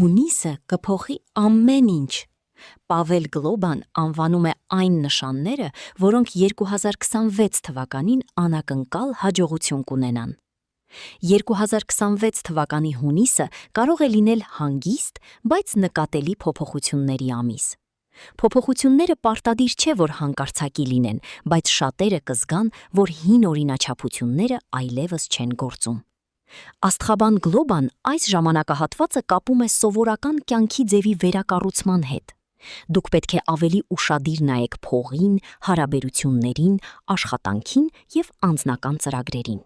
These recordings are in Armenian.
Հունիսը կփոխի ամեն ինչ։ Պավել Գլոբան անվանում է այն նշանները, որոնք 2026 թվականին անակնկալ հաջողություն կունենան։ 2026 թվականի հունիսը կարող է լինել հանգիստ, բայց նկատելի փոփոխությունների ամիս։ Փոփոխությունները պարտադիր չէ, որ հանկարծակի լինեն, բայց շատերը կզգան, որ հին օրինաչափությունները այլևս չեն գործում։ Աստղաբան Գլոբան այս ժամանակահատվածը կապում է սովորական կյանքի ձևի վերակառուցման հետ։ Դուք պետք է ավելի ուշադիր նայեք փողին, հարաբերություններին, աշխատանքին և անձնական ծրագրերին։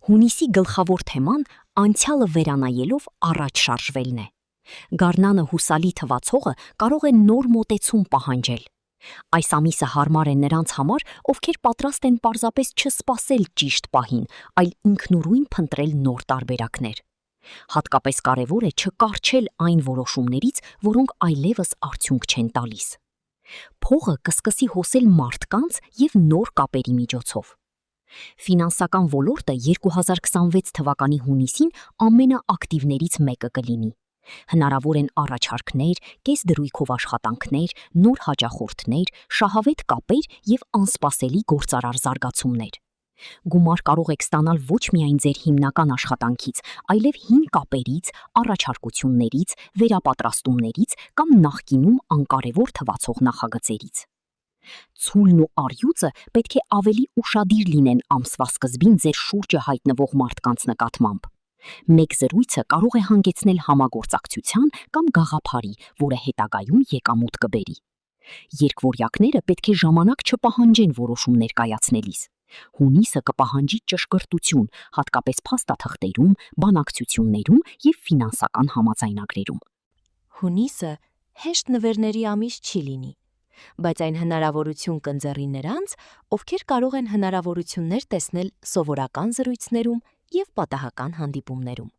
Հունիսի գլխավոր թեման անցյալը վերանայելով առաջ շարժվելն է։ Գարնանը հուսալի թվացողը կարող է նոր մոտեցում պահանջել։ Այս ամիսը հարմար է նրանց համար, ովքեր պատրաստ են պարզապես չսպասել ճիշտ պահին, այլ ինքնուրույն փնտրել նոր տարբերակներ։ Հատկապես կարևոր է չկառչել այն որոշումներից, որոնք այլևս արդյունք չեն տալիս։ Փողը կսկսի հոսել մարդկանց և նոր կապերի միջոցով։ Ֆինանսական ոլորտը 2026 թվականի հունիսին ամենաակտիվներից մեկը կլինի։ Հնարավոր են առաջարկներ, կեսդրույքով աշխատանքներ, նոր հաճախորդներ, շահավետ կապեր և անսպասելի գործարար զարգացումներ։ Գումար կարող եք ստանալ ոչ միայն ձեր հիմնական աշխատանքից, այլև հին կապերից, առաջարկություններից, վերապատրաստումներից կամ նախկինում անկարևոր թվացող նախագծերից։ Ցուլն ու առյուծը պետք է ավելի ուշադիր լինեն ամսվա սկզբին ձեր շուրջը հայտնվող մարդկանց նկատմամբ։ Մեկ զրույցը կարող է հանգեցնել համագործակցության կամ գաղափարի, որը հետագայում եկամուտ կբերի։ Երկվորյակները պետք է ժամանակ չպահանջեն որոշումներ կայացնելիս։ Հունիսը կպահանջի ճշգրտություն, հատկապես փաստաթղթերում, բանակցություններում և ֆինանսական համաձայնագրերում։ Հունիսը հեշտ նվերների ամիս չի լինի, բայց այն հնարավորություն կընձեռի նրանց, ովքեր կարող են հնարավորություններ տեսնել սովորական զրույցներում և պատահական հանդիպումներում։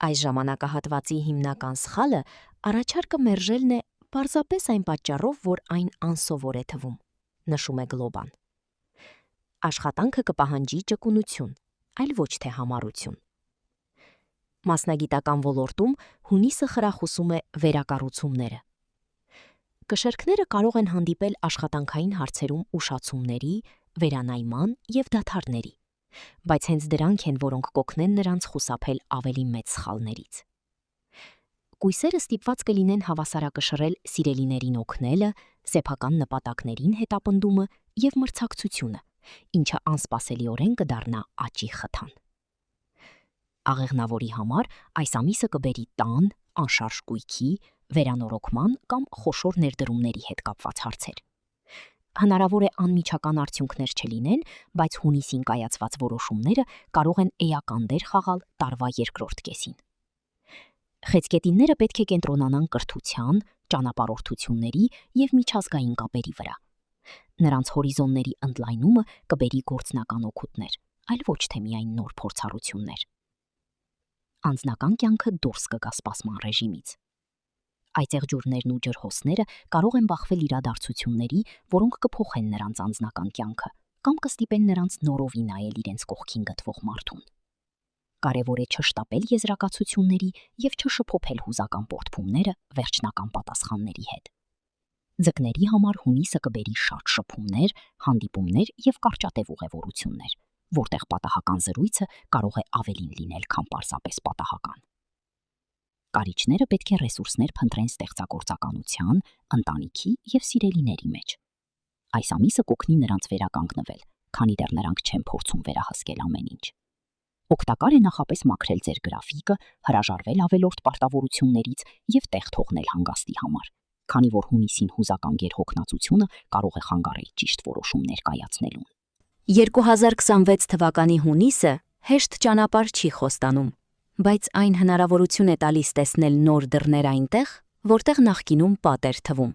Այս ժամանակահատվածի հիմնական սխալը առաջարկը մերժելն է պարզապես այն պատճառով, որ այն անսովոր է թվում, նշում է Գլոբան։ Աշխատանքը կպահանջի ճկունություն, այլ ոչ թե համառություն։ Մասնագիտական ոլորտում հունիսը խրախուսում է վերակառուցումները։ Կշեռքները կարող են հանդիպել աշխատանքային հարցերում ուշացումների, վերանայման և դադարների, բայց հենց դրանք են, որոնք կօգնեն նրանց խուսափել ավելի մեծ սխալներից։ Կույսերը ստիպված կլինեն հավասարակշռել սիրելիներին օգնելը, սեփական նպատակներին հետապնդումը և մրցակցությունը, ինչը անսպասելիորեն կդառնա աճի խթան։ Աղեղնավորի համար այս ամիսը կբերի տան, անշարժ կույքի, վերանորոգման կամ խոշոր ներդրումների հետ կապված հարցեր։ Հնարավոր է անմիջական արդյունքներ չլինեն, բայց հունիսին կայացված որոշումները կարող են էական դեր խաղալ տարվա երկրորդ կեսին։ Խեցգետինները պետք է կենտրոնանան կրթության, ճանապարհորդությունների և միջազգային կապերի վրա։ Նրանց հորիզոնների ընդլայնումը կբերի գործնական օգուտներ, այլ ոչ թե միայն նոր փորձառություններ։ Անձնական կյանքը դուրս կգա սպասման ռեժիմից։ Այծեղջուրներն ու ջրհոսները կարող են բախվել իրադարձությունների, որոնք կփոխեն նրանց անձնական կյանքը կամ կստիպեն նրանց նորովի նայել իրենց կողքին գտնվող մարդուն։ Կարևոր է չշտապել եզրակացությունների և չշփոփել հուզական պոռթկումները վերջնական պատասխանների հետ։ Ձկների համար հունիսը կբերի շատ շփումներ, հանդիպումներ և կարճատև ուղևորություններ, որտեղ պատահական զրույցը կարող է ավելին լինել, քան պարզապես պատահական։ Կարիճները պետք է ռեսուրսներ փնտրեն ստեղծագործականության, ընտանիքի և սիրելիների մեջ։ Այս ամիսը կօգնի նրանց վերականգնվել, քանի դեռ նրանք չեն փորձում վերահսկել ամեն ինչ։ Օգտակար է նախապես մաքրել ձեր գրաֆիկը, հրաժարվել ավելորդ պարտավորություններից և տեղ թողնել հանգստի համար, քանի որ հունիսին հուզական գերհոգնածությունը կարող է խանգարել ճիշտ որոշումներ կայացնելուն։ 2026 թվականի հունիսը հեշտ ճանապարհ չի խոստանում, բայց այն հնարավորություն է տալիս տեսնել նոր դռներ այնտեղ, որտեղ նախկինում պատ էր թվում։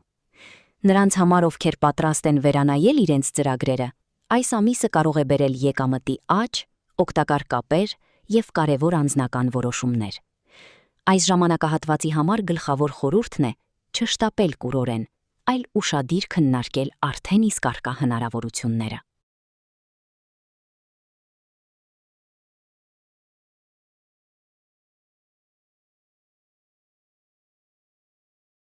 Նրանց համար, ովքեր պատրաստ են վերանայել իրենց ծրագրերը, այս ամիսը կարող է բերել եկամտի աճ, օգտակար կապեր և կարևոր անձնական որոշումներ։ Այս ժամանակահատվածի համար գլխավոր խորհուրդն է չշտապել կուրորեն, այլ ուշադիր քննարկել արդեն իսկ առկա հնարավորությունները։